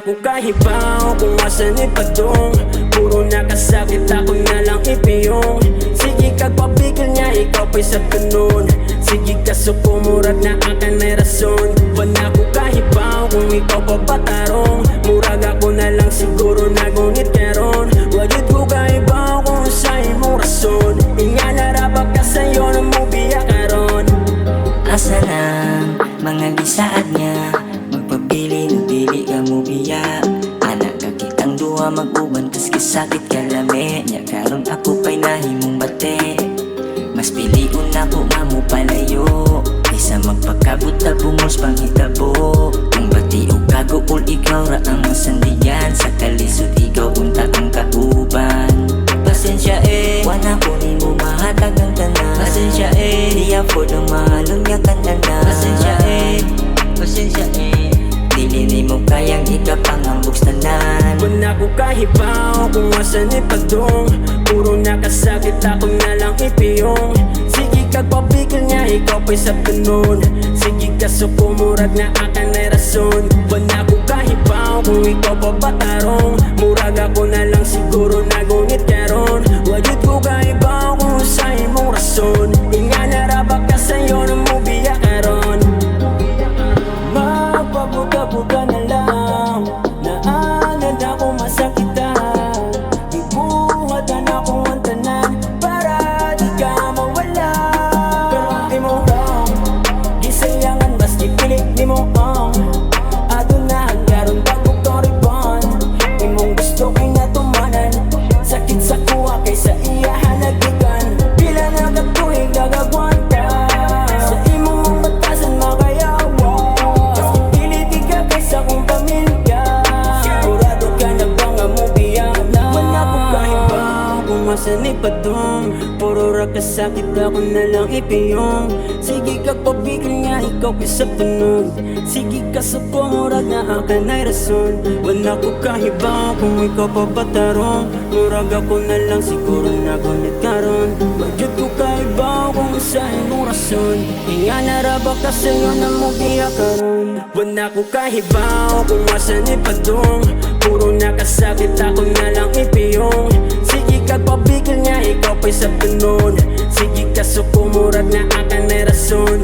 ko kahibaw kung asan ipadong. Puro nakasakit ako na lang ipiyong. Sige kagpapigil niya, ikaw pa'y sa ganun. Sige kasukumurat na akan may rason. Wala ko kahibaw kung ikaw pa batarong. Murag ako na lang siguro nagunit karon. Wajud ko kahibaw kung sa imong rason. Inganarabag ka sa'yo na mo biya karon. Asa lang mga gisaad niya, magpabili ng dili ka mo biya. Anak ka kitang duha mag-uban kas kisakit ka lami nya karon ako pa'y nahimong bate. Mas piliun ako nga mo palayo kaysa magpakabot na bungos panghitabo. Kung bati o kagukol ikaw ra ang masandigan, sa kalisod ikaw unta ang kauban. Pasensya wala ko ni mo mahatag ang tanan. Pasensya di afford ang mahalong niya kanana. Pasensya pasensya dili ni mo kayang ikapangambog tanan. Wala ko kahibaw kung asan ipadong. Puro nakasakit ako na lang ipiyong. Sige kagpapigil niya, ikaw pa'y sa ganun. Sige kasukumurat na akan ay rason. Wala ko kahibaw kung ikaw pa batarong. Murag ako na lang siguro nagunit karon. Wajud ko kahibaw kung sa imong rason. Inganarabag ka sa'yo na mo biya karon. Magpabuga-buga na lang, naanad ako masakitan. Ibuhatan ako ang tanan para di ka mawala. Pero ang imong wrong, gisayangan baski pilit ni mo ang adunahan karon bagong toribon. Imong gusto kay natumanan, sakit sa kuha kaysa iyahan nagikan. Pila na katuig nagagwanta sa imong batasan makayawa. Baski pilit ka kaysa kong pamilya, sigurado ka na ba nga mo biyan na. Wala ko kahibaw kung asan ipadong. Puro rakasakit ako na lang ipiyong. Sige kagpabigil nga, ikaw kay sa tunod. Sige kasupumurag na akan ay rason. Wala ko kahibaw kung ikaw pa batarong. Murag ako na lang siguro nagunit karon. Wajud ko kahibaw kung sa imong rason. Inganarabag ka sa'yo na mo biya karon. Wala ko kahibaw kung asan ipadong. Puro nakasakit ako na lang ipiyong. Sige kagpabigil niya, ikaw pa'y sa tunod. Sige kasukumurat na akan ay rason.